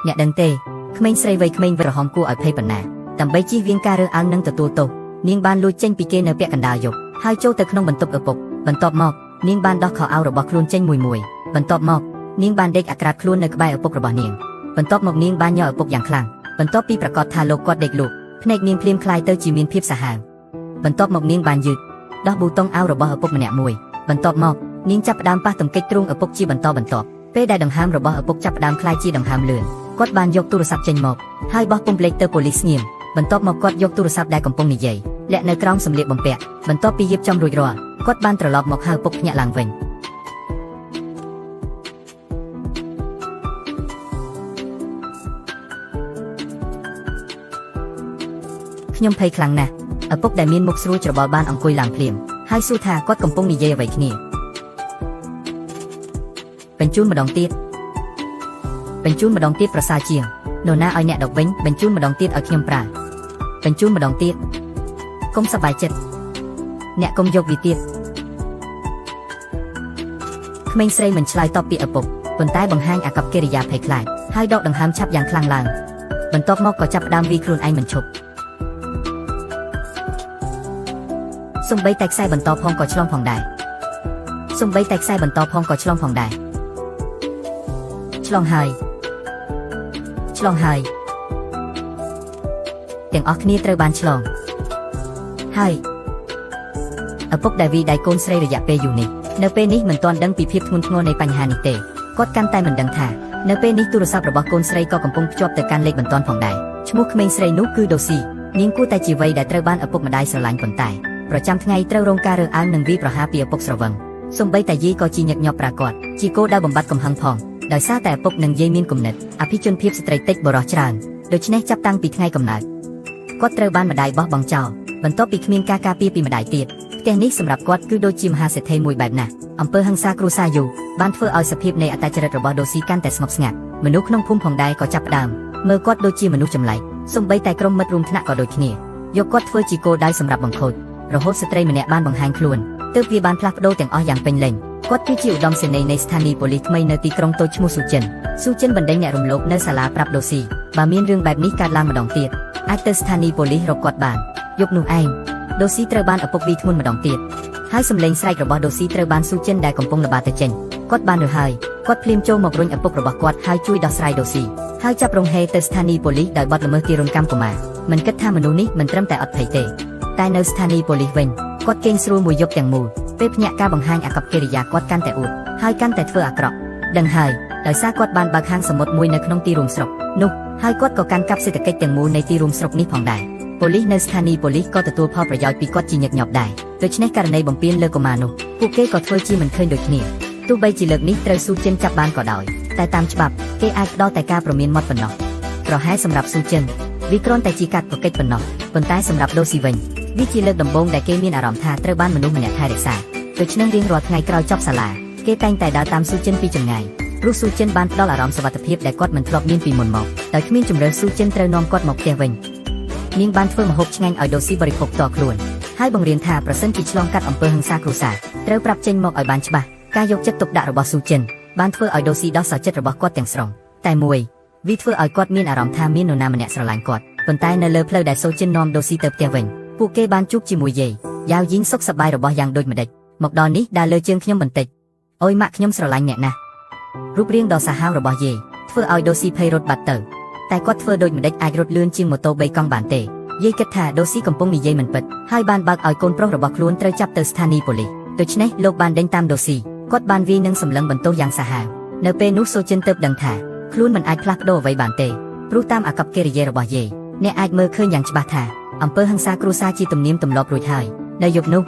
អ្នកដឹងទេក្មេងស្រីវ័យក្មេងក្រហមគួរឲ្យភ័យប៉ុណ្ណាដើម្បីជៀសវាងការរើសអើងនិងទទួលទោសនាងបានលួចចេញពីគេនៅពាក់កណ្ដាលយប់ហើយចូលទៅក្នុងបន្ទប់ឪពុកបន្ទាប់មកនាងបានដោះខោអាវរបស់ខ្លួនចេញមួយបន្ទាប់មកនាងបានដេកអាក្រាតខ្លួននៅក្បែរឪពុករបស់នាងបន្ទាប់មកនាងបានញ័រឪពុកយ៉ាងខ្លាំងបន្ទាប់ពីប្រកាសថាលោកគាត់ដេកលក់ភ្នែកនាងភ្លាមคล้ายទៅជាមានភាពសាហាវបន្ទាប់មកនាងបានយឺតដោះប៊ូតុងអាវរបស់ឪពុកម្នាក់មួយបន្ទាប់មកនាងចាប់ផ្ដើមប៉ះទង្គិចទ្រូងឪពុកជាបន្តបន្ទាប់ពេលដែលដង្ហើមរបស់ឪពុកចាប់ផ្ដើមคล้ายជាដង្ហើមលឿនគាត់បានយកទូរស័ព្ទចេញមកហើយបោះពុម្ពលេខទៅប៉ូលីសស្ងៀមបន្ទាប់មកគាត់យកទូរស័ព្ទដែលកំពុងនិយាយលាក់នៅក្រោមសម្លៀកបំពាក់បន្ទាប់ពីរៀបចំរួចរាល់គាត់បានត្រឡប់មកហៅឪពុកភ្ញាក់ឡើងវិញខ្ញុំភ័យខ្លាំងណាស់ឪពុកដែលមានមុខស្រួលច្របល់បានអង្គុយឡើងភ្លាមហើយសួរថាគាត់កំពុងនិយាយអ្វីគ្នាបញ្ជូនម្ដងទៀតប្រសើរជាងនរណាឲ្យអ្នកដកវិញបញ្ជូនម្ដងទៀតឲ្យខ្ញុំប្រើបញ្ជូនម្ដងទៀតកុំសប្បាយចិត្តអ្នកកុំយកវាទៀតក្មេងស្រីមិនឆ្លើយតបពីឪពុកប៉ុន្តែបង្ហាញអាកប្បកិរិយាភ័យខ្លាចហើយដកដង្ហើមឆាប់យ៉ាងខ្លាំងឡើងបន្ទាប់មកក៏ចាប់ផ្ដើមវាយខ្លួនឯងមិនឈប់សំបីតែខ្សែបន្តផងក៏ឆ្លងផងដែរឆ្លងហើយទាំងអស់គ្នាត្រូវបានឆ្លងហើយឪពុកដែលវីដៃកូនស្រីរយៈពេលយូរនេះនៅពេលនេះមិនទាន់ដឹងពីភាពធ្ងន់ធ្ងរនៃបញ្ហានេះទេគាត់កាន់តែមិនដឹងថានៅពេលនេះទូរស័ព្ទរបស់កូនស្រីក៏កំពុងភ្ជាប់ទៅកាន់លេខបន្ទាន់ផងដែរឈ្មោះក្មេងស្រីនោះគឺដូស៊ីនាងគួរតែជាវ័យដែលត្រូវបានឪពុកម្ដាយស្រឡាញ់ប៉ុន្តែប្រចាំថ្ងៃត្រូវរងការរើសអើងនិងវាយប្រហារពីឪពុកស្រវឹងសូម្បីតែយាយក៏ជាញឹកញាប់ប្រាកដជាគោលដៅបំបត្តិកំហឹងផងដោយសារតែឪពុកនិងយាយមានគំនិតអភិជនភាពស្ត្រីតិចបរោះច្រើនដូច្នេះចាប់តាំងពីថ្ងៃកំណើតគាត់ត្រូវបានម្ដាយបោះបង់ចោលបន្ទាប់ពីគ្មានការការពារពីម្ដាយទៀតផ្ទះនេះសម្រាប់គាត់គឺដូចជាមហាសេដ្ឋីមួយបែបណាស់អំពើហិង្សាគ្រួសារយូរបានធ្វើឲ្យសភាពនៃអត្តចរិតរបស់ដូស៊ីកាន់តែស្ងប់ស្ងាត់មនុស្សក្នុងភូមិផងដែរក៏ចាប់ផ្ដើមមើលគាត់ដូចជាមនុស្សចម្លែកសូម្បីតែក្រុមមិត្តរួមថ្នាក់ក៏ដូចគ្នាយកគាត់ធ្វើជាគោលដៅសម្រាប់បង្ខូចរហូតស្ត្រីម្នាក់បានបង្ហាញខ្លួនទើបវាបានផ្លាស់ប្ដូរទាំងអស់យ៉ាងពេញលេញគាត់គឺជាឧត្តមសេនីយ៍នៃស្ថានីយ៍ប៉ូលីសថ្មីនៅទីក្រុងតូចឈ្មោះស៊ូចិនបណ្ដេញអ្នករំលោភនៅសាលាប្រាប់ដូស៊ីបើមានរឿងបែបនេះកើតឡើងម្ដងទៀតអាចទៅស្ថានីយ៍ប៉ូលីសរកគាត់បានយប់នោះឯងដូស៊ីត្រូវបានឪពុកវីធ្ងន់ម្ដងទៀតហើយសំឡេងស្រែករបស់ដូស៊ីត្រូវបានស៊ូចិនដែលកំពុងល្បាតទៅចេញគាត់បានរើសហើយគាត់ភ្លាមចូលមករុញឪពុករបស់គាត់ហើយជួយដោះស្រាយដូស៊ីហើយចាប់រងហេទៅស្ថានីយ៍ប៉ូលីសដោយបទល្មើសទារុណកម្មកុមារមិនគិតថាមនុស្សនេះមិនត្រឹមតែអត់ភ័យទេតែនៅស្ថានីយ៍ប៉ូលីសវិញគាត់គេងស្រួលមួយយប់ទាំងមូលពេលភ្ញាក់ការបង្ហាញអាកប្បកិរិយាគាត់កាន់តែអួតហើយកាន់តែធ្វើអាក្រក់ដឹងហើយដោយសារគាត់បានបើកហាងសមុទ្រមួយនៅក្នុងទីរួមស្រុកនោះហើយគាត់ក៏កាន់កាប់សេដ្ឋកិច្ចទាំងមូលនៃទីរួមស្រុកនេះផងដែរប៉ូលីសនៅស្ថានីយ៍ប៉ូលីសក៏ទទួលផលប្រយោជន៍ពីគាត់ជាញឹកញាប់ដែរដូច្នេះករណីបំពានលើកុមារនោះពួកគេក៏ធ្វើជាមិនឃើញដូចគ្នាទោះបីជាលើកនេះត្រូវស៊ូចិនចាប់បានក៏ដោយតែតាមច្បាប់គេអាចផ្ដល់តែការព្រមានមាត់ប៉ុណ្ណោះប្រហែលសម្រាប់ស៊ូចិនវាគ្រាន់តែជាកាត់ប្រកិច្ចប៉ុណ្ណោះប៉ុន្តែសម្រាប់ដូស៊ីវិញវាជាលើកដំបូងដែលគេមានអារម្មណ៍ថាត្រូវបានមនុស្សម្នាក់ថែរក្សាដូច្នេះរៀងរាល់ថ្ងៃក្រោយចប់សាលាគេតែងតែដើរតាមស៊ូចិនពីចម្ងាយព្រោះស៊ូចិនបានផ្ដល់អារម្មណ៍សុវត្ថិភាពដែលគាត់មិនធ្លាប់មានពីមុនមកដោយគ្មានជំរឿនស៊ូចិនត្រូវនាំគាត់មកផ្ទះវិញនាងបានធ្វើម្ហូបឆ្ងាញ់ឲ្យដូស៊ីបរិភោគផ្ទាល់ខ្លួនហើយបង្រៀនថាប្រសិនជាឆ្លងកាត់អំពើហិង្សាគ្រួសារត្រូវប្រាប់ចេញមកឲ្យបានច្បាស់ការយកចិត្តទុកដាក់របស់ស៊ូចិនបានធ្វើឲ្យដូស៊ីដោះសោចិត្តរបស់គាត់ទាំងស្រុងតែមួយវាធ្វើឲ្យគាត់មានអារម្មណ៍ថាមាននរណាម្នាក់ស្រឡាញ់គាត់ប៉ុន្តែនៅលើផ្លូវដែលស៊ូចិននាំដូស៊ីទៅផ្ទះវិញពួកគេបានជួបជាមួយយាយយ៉ាវយីងសុខសប្បាយរបស់យ៉ាងដូចម្ដេចមកដល់នេះដើរលើជើងខ្ញុំបន្តិចអុយម៉ាក់ខ្ញុំស្រឡាញ់អ្នកណាស់រូបរាងដ៏សាហាវរបស់យាយធ្វើឲ្យដូស៊ីភ័យរត់បាត់ទៅតែគាត់ធ្វើដូចម្ដេចអាចរត់លឿនជាងម៉ូតូ3កង់បានទេយាយគិតថាដូស៊ីកំពុងនិយាយមិនពិតហើយបានបើកឲ្យកូនប្រុសរបស់ខ្លួនត្រូវចាប់ទៅស្ថានីយ៍ប៉ូលីសដូច្នេះលោកបានដេញតាមដូស៊ីគាត់បានវាយនឹងសម្លឹងបន្ទោសយ៉ាងសាហាវនៅពេលនោះសូចិនទើបដឹងថាខ្លួនមិនអាចផ្លាស់ប្ដូរអ្វីបានទេព្រោះតាមអាកប្បកិរិយារបស់យាយអ្នកអាចមើលឃើញយ៉ាងច្បាស់ថាអំពើហិង្សាគ្រួសារជាទំនៀមទម្លាប់រួចហើយនៅយប់នោះ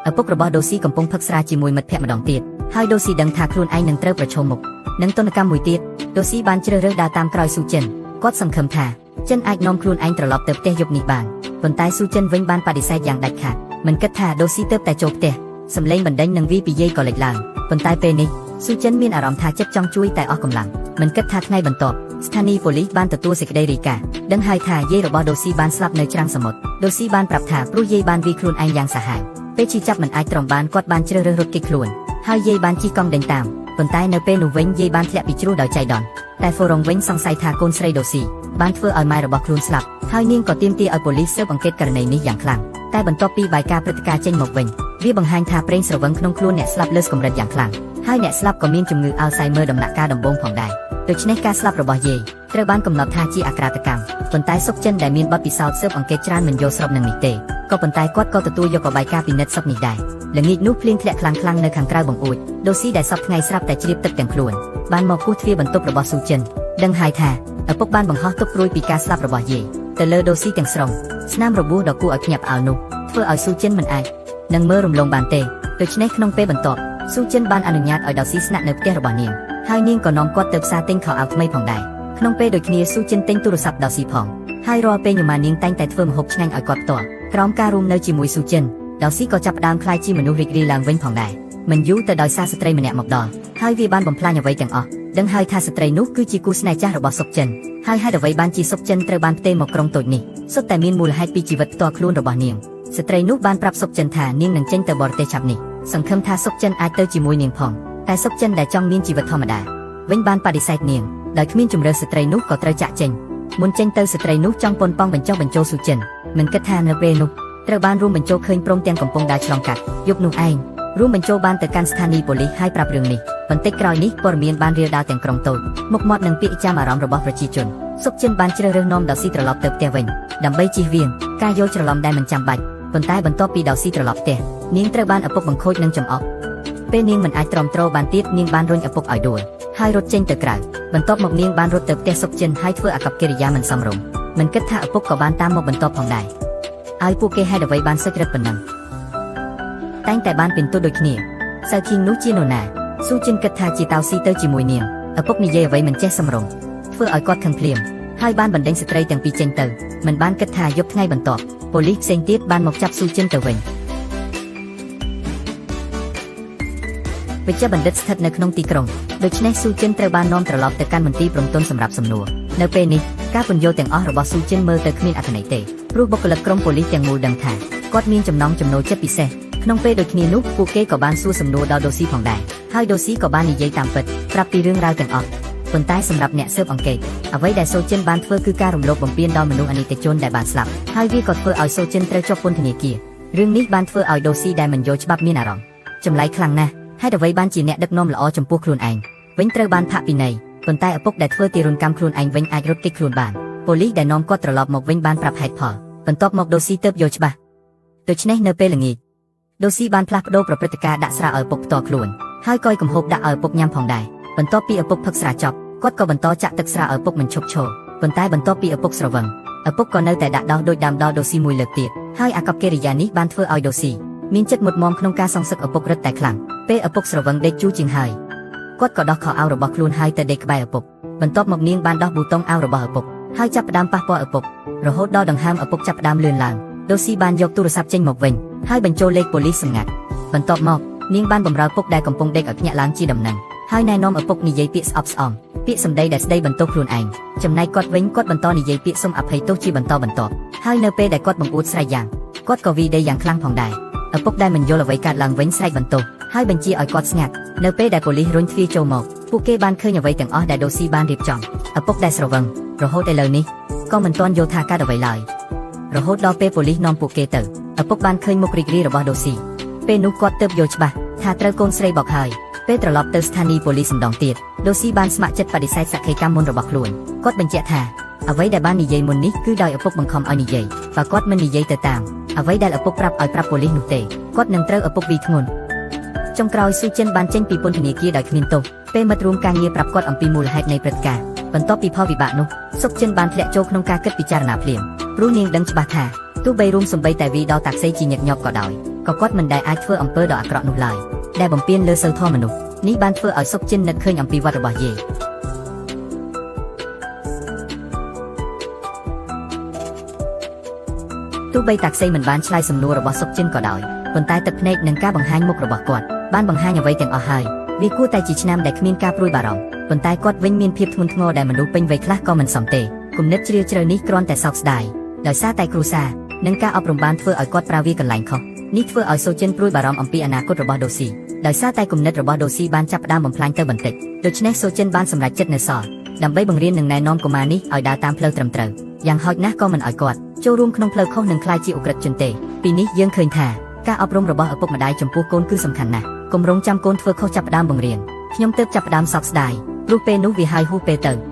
ឪពុករបស់ដូស៊ីកំពុងផឹកស្រាជាមួយមិត្តភក្តិម្ដងទៀតហើយដូស៊ីដឹងថាខ្លួនឯងនឹងត្រូវប្រឈមមុខនឹងទណ្ឌកម្មមួយទៀតដូស៊ីបានជ្រើសរើសដើរតាមក្រោយស៊ូចិនគាត់សង្ឃឹមថាចិនអាចនាំខ្លួនឯងត្រឡប់ទៅផ្ទះយប់នេះបានប៉ុន្តែស៊ូចិនវិញបានបដិសេធយ៉ាងដាច់ខាតមិនគិតថាដូស៊ីទើបតែចូលផ្ទះសម្លេងបណ្ដេញនិងវាយពីយាយក៏លេចឡើងប៉ុន្តែពេលនេះស៊ូចិនមានអារម្មណ៍ថាចិត្តចង់ជួយតែអស់កម្លាំងមិនគិតថាថ្ងៃបន្ទាប់ស្ថានីយ៍ប៉ូលីសបានទទួលសេចក្តីរាយការណ៍ដឹងហើយថាយាយរបស់ដូស៊ីបានស្លាប់នៅច្រាំងសមុទ្រដូស៊ីបានប្រាប់ថាព្រោះយាយបានវាយខ្លួនឯងយ៉ាងសាហាវពេលជិះចាប់មិនអាចទ្រាំបានគាត់បានជ្រើសរើសរត់គេចខ្លួនហើយយាយបានជិះកង់ដេញតាមប៉ុន្តែនៅពេលនោះវិញយាយបានធ្លាក់ពីជ្រោះដោយចៃដន្យ តែហ្វូរងវិញសង្ស័យថាកូនស្រីដូស៊ីបានធ្វើឲ្យម៉ែរបស់ខ្លួនស្លាប់ហើយនាងក៏ទាមទារឲ្យប៉ូលីសស៊ើបអង្កេតករណីនេះយ៉ាងខ្លាំងតែបន្ទាប់ពីបាយការព្រឹត្តិការណ៍ចេញមកវិញវាបង្ហាញថាប្រេងស្រវឹងក្នុងខ្លួនអ្នកស្លាប់លើសកម្រិតយ៉ាងខ្លាំងហើយអ្នកស្លាប់ក៏មានជំងឺ Alzheimer ដំណាក់កាលដំបូងផងដែរដូច្នេះការស្លាប់របស់យាយត្រូវបានកំណត់ថាជាអក្ខរាតកម្មប៉ុន្តែសុកចិនដែលមានបទពិសោធន៍ស៊ើបអង្កេតច្រើនមិនយល់ស្របនឹងនេះទេក៏ប៉ុន្តែគាត់ក៏ទទួលយកបាយការណ៍ពិនិត្យសុកនេះដែរល្ងាចនោះភ្លៀងធ្លាក់ខ្លាំងៗនៅខាងក្រៅបង្អួចដូស៊ីដែលសពថ្ងៃស្រាប់តែជ្រាបទឹកទាំងខ្លួនបានមកគោះទ្វារបន្ទប់របស់ស៊ូចិនដឹងហើយថាឪពុកបានបង្ហោះទុកព្រួយពីការស្លាប់របស់យាយទៅលើដូស៊ីទាំងស្រុងស្នាមរបួសដ៏គួរឲ្យភ្ញាក់ផ្អើលនោះធ្វើឲ្យស៊ូចិនមិនអាចនឹងមើលរំលងបានទេដូច្នេះក្នុងពេលបន្ទាប់ស៊ូចិនបានអនុញ្ញាតឲ្យដូស៊ីស្នាក់នៅផ្ទះរបស់នាងហើយនាងក៏នាំគាត់ទៅផ្សារទិញខោអាវថ្មីផងដែរក្នុងពេលដូចគ្នាស៊ូចិនទិញទូរស័ព្ទដូស៊ីផងហើយរាល់ពេលញ៉ាំនាងតែងតែធ្វើម្ហូបឆ្ងាញ់ឲ្យគាត់ផ្ទាល់ក្រោមការរួមនៅជាមួយស៊ូចិនដូស៊ីក៏ចាប់ផ្ដើមក្លាយជាមនុស្សរីករាយឡើងវិញផងដែរមិនយូរទៅដោយសារស្ត្រីម្នាក់មកដល់ហើយវាបានបំផ្លាញអ្វីទាំងអស់ដឹងហើយថាស្ត្រីនោះគឺជាគូស្នេហ៍ចាស់របស់សុកចិនហើយហេតុអ្វីបានជាសុកចិនត្រូវបានផ្ទេរមកក្រុងតូចនេះសុទ្ធតែមានមូលហេតុពីជីវិតផ្ទាល់ខ្លួនរបស់នាងស្ត្រីនោះបានប្រាប់សុកចិនថានាងនឹងចេញទៅបរទេសឆាប់នេះសង្ឃឹមថាសុកចិនអាចទៅជាមួយនាងផងតែសុកចិនដែលចង់មានជីវិតធម្មតាវិញបានបដិសេធនាងដោយគ្មានជំរឿស្ត្រីនោះក៏ត្រូវចាក់ចេញមុនចេញទៅស្ត្រីនោះចង់ប៉ុនប៉ងបញ្ចុះបញ្ចូលស៊ូចិនមិនគិតថានៅពេលនោះត្រូវបានរួមបញ្ចូលឃើញព្រមទាំងកំពុងដើរឆ្លងកាត់យប់នោះឯងរួមបញ្ចូលបានទៅកាន់ស្ថានីយ៍ប៉ូលីសហើយប្រាប់រឿងនេះបន្តិចក្រោយនេះព័ត៌មានបានរាលដាលទាំងក្រុងតូចមុខមាត់នឹងពាក្យចាំអារម្មណ៍របស់ប្រជាជនសុកចិនបានជ្រើសរើសនាំដូស៊ីត្រឡប់ទៅផ្ទះវិញដើម្បីជៀសវាងការយល់ច្រឡំដែលមិនចាំបាច់ប៉ុន្តែបន្ទាប់ពីដូស៊ីត្រឡប់ផ្ទះនាងត្រូវបានឪពុកបង្ខូចនិងចំអកពេលនាងមិនអាចទ្រាំទ្របានទៀតនាងបានរុញឪពុកឲ្យដួលហើយរត់ចេញទៅក្រៅបន្ទាប់មកនាងបានរត់ទៅផ្ទះសុកចិនហើយធ្វើអាកប្បកិរិយាមិនសមរម្យមិនគិតថាឪពុកក៏បានតាមមកបន្ទាប់ផងដែរឲ្យពួកគេហេតុអ្វីបានសឹករឹតប៉ុណ្ណឹងតែងតែបានពិន្ទុដូចគ្នាសៅឃីងនោះជានរណាស៊ូចិនគិតថាជាតៅស៊ីទៅជាមួយនាងឪពុកនិយាយអ្វីមិនចេះសមរម្យធ្វើឲ្យគាត់ខឹងភ្លាមហើយបានបណ្ដេញស្ត្រីទាំងពីរចេញទៅមិនបានគិតថាយប់ថ្ងៃបន្ទាប់ប៉ូលីសផ្សេងទៀតបានមកចាប់ស៊ូចិនទៅវិញវិជ្ជបណ្ឌិតស្ថិតនៅក្នុងទីក្រុងដូច្នេះស៊ូចិនត្រូវបាននាំត្រឡប់ទៅកាន់មន្ទីរព្រំទណ្ឌសម្រាប់សំណួរនៅពេលនេះការពន្យល់ទាំងអស់របស់ស៊ូចិនមើលទៅគ្មានអត្ថន័យទេព្រោះបុគ្គលិកក្រុមប៉ូលីសទាំងមូលដឹងថាគាត់មានចំណង់ចំណូលចិត្តពិសេសក្នុងពេលដូចគ្នានោះពួកគេក៏បានសួរសំណួរដល់ដូស៊ីផងដែរហើយដូស៊ីក៏បាននិយាយតាមពិតប្រាប់ពីរឿងរ៉ាវទាំងអស់ប៉ុន្តែសម្រាប់អ្នកស៊ើបអង្កេតអ្វីដែលស៊ូចិនបានធ្វើគឺការរំលោភបំពានដល់មនុស្សអនិច្ចជនដែលបានស្លាប់ហើយវាក៏ធ្វើឲ្យស៊ូចិនត្រូវជាប់ពន្ធនាគាររឿងនេះបានធ្វើឲ្យដូស៊ីដែលមិនយល់ច្បាប់មានអារម្មណ៍ចម្លែកខ្លាំងណាស់ហេតុអ្វីបានជាអ្នកដឹកនាំល្អចំពោះខ្លួនឯងវិញត្រូវបានផាកពិន័យប៉ុន្តែឪពុកដែលធ្វើទារុណកម្មខ្លួនឯងវិញអាចរត់គេចខ្លួនបានប៉ូលីសដែលនាំគាត់ត្រឡប់មកវិញបានប្រាប់ហេតុផលបន្ទាប់មកដូស៊ីទើបយល់ច្បាស់ដូច្នេះនៅពេលល្ងាចដូស៊ីបានផ្លាស់ប្ដូរប្រព្រឹត្តការណ៍ដាក់ស្រាឲ្យឪពុកផ្ទាល់ខ្លួនហើយកយកំហូបដាក់ឲ្យឪពុកញ៉ាំផងដែរបន្ទាប់ពីឪពុកផឹកស្រាចប់គាត់ក៏បន្តចាក់ទឹកស្រាឲ្យឪពុកមិនឈប់ឈរប៉ុន្តែបន្ទាប់ពីឪពុកស្រវឹងឪពុកក៏នៅតែដាក់ដោសដូចដើមដល់ដូស៊ីមួយលើកទៀតហើយអាកប្បកិរិយានេះបានធ្វើឲ្យដូស៊ីមានចិត្តមុតមមក្នុងការសងសឹកឪពុករឹតតែខ្លាំងពេលឪពុកស្រវឹងដេកជូរជាងហើយគាត់ក៏ដោះខោអាវរបស់ខ្លួនហើយទៅដេកក្បែរឪពុកបន្ទាប់មកនាងបានដោះប៊ូតុងអាវរបស់ឪពុកហើយចាប់ផ្ដើមប៉ះពាល់ឪពុករហូតដល់ដង្ហើមឪពុកចាប់ផ្ដើមលឿនឡើងដូស៊ីបានយកទូរស័ព្ទចេញមកវិញហើយបញ្ចូលលេខប៉ូលីសសម្ងាត់បន្ទាប់មកនាងបានបម្រើពុកដែលកំពុងដេកឲ្យភ្ញាក់ឡើងជាដំណឹងហើយណែនាំឪពុកនិយាយពាក្យស្អប់ស្អំពាក្យសម្ដីដែលស្ដីបន្ទោសខ្លួនឯងចំណែកគាត់វិញគាត់បន្តនិយាយពាក្យសុំអភ័យទោសជាបន្តបន្ទាប់ហើយនៅពេលដែលគាត់បង្អួតស្រែកយ៉ាងគាត់ក៏វីដេយ៉ាងខ្លាំងផងដែរឪពុកដែលមិនយល់អ្វីកើតឡើងវិញស្រែកបន្ទោសហើយបញ្ជាឲ្យគាត់ស្ងាត់នៅពេលដែលប៉ូលីសរុញទ្វារចូលមកពួកគេបានឃើញអ្វីទាំងអស់ដែលដូស៊ីបានរៀបចំឪពុកដែលស្រវឹងរហូតឥឡូវនេះក៏មិនទាន់យល់ថាកើតអ្វីឡើយរហូតដល់ពេលប៉ូលីសនាំពួកគេទៅឪពុកបានឃើញមុខរីករាយរបស់ដូស៊ីពេលនោះគាត់ទើបយល់ច្បាស់ថាត្រូវកូនស្រីបោកហើយពេលត្រឡប់ទៅស្ថានីយ៍ប៉ូលីសម្ដងទៀតដូស៊ីបានស្ម័គ្រចិត្តបដិសេធសក្ខីកម្មមុនរបស់ខ្លួនគាត់បញ្ជាក់ថាអ្វីដែលបាននិយាយមុននេះគឺដោយឪពុកបង្ខំឲ្យនិយាយបើគាត់មិននិយាយទៅតាមអ្វីដែលឪពុកប្រាប់ឲ្យប្រាប់ប៉ូលីសនោះទេគាត់នឹងត្រូវឪពុកវីធ្ងន់ចុងក្រោយស៊ូចិនបានចេញពីពន្ធនាគារដោយគ្មានទោសពេលមិត្តរួមការងារប្រាប់គាត់អំពីមូលហេតុនៃព្រឹត្តិការណ៍បន្ទាប់ពីផលវិបាកនោះស៊ុកចិនបានធ្លាក់ចូលក្នុងការគិតពិចារណាភ្លាមព្រោះនាងដឹងច្បាស់ថាទោះបីរួមសំបីតែវីដល់តាក់សីជាញឹកញាប់ក៏ដោយក៏គាត់មិនដែលអាចធ្វើអំពើដ៏អាក្រក់នោះឡើយដែលបំពានលើសីលធម៌មនុស្សនេះបានធ្វើឲ្យស៊ុកចិននឹកឃើញអំពីវត្តរបស់យាយទោះបីតាក់សីមិនបានឆ្លើយសំណួររបស់ស៊ុកចិនក៏ដោយប៉ុន្តែទឹកភ្នែកនិងការបង្ហាញមុខរបស់គាត់បានបង្ហាញអ្វីទាំងអស់ហើយវាគួរតែជាឆ្នាំដែលគ្មានការព្រួយបារម្ភប៉ុន្តែគាត់វិញមានភាពធ្ងន់ធ្ងរដែលមនុស្សពេញវ័យខ្លះក៏មិនសមទេគំនិតជ្រាលជ្រៅនេះគ្រាន់តែសោកស្ដាយដោយសារតែគ្រួសារនិងការអប់រំបានធ្វើឲ្យគាត់ប្រើវាកន្លែងខុសនេះធ្វើឲ្យស៊ូចិនព្រួយបារម្ភអំពីអនាគតរបស់ដូស៊ីដោយសារតែគំនិតរបស់ដូស៊ីបានចាប់ផ្ដើមបំផ្លាញទៅបន្តិចដូច្នេះស៊ូចិនបានសម្រេចចិត្តនៅសល់ ដើម្បីបង្រៀននិងណែនាំកុមារនេះឲ្យដើរតាមផ្លូវត្រឹមត្រូវយ៉ាងហោចណាស់ក៏មិនឲ្យគាត់ចូលរួមក្នុងផ្លូវខុសនិងក្លាយជាឧក្រិដ្ឋជនទេពីនេះយើងឃើញថាការអប់រំរបស់ឪពុកម្ដាយចំពោះកូនគឺសំខាន់ណាស់កុំរងចាំកូនធ្វើខុសចាប់ផ្ដើមបង្រៀនខ្ញុំទើបចាប់ផ្ដើមសោកស្ដាយព្រោះពេលនោះវាហើយហួសពេលទៅ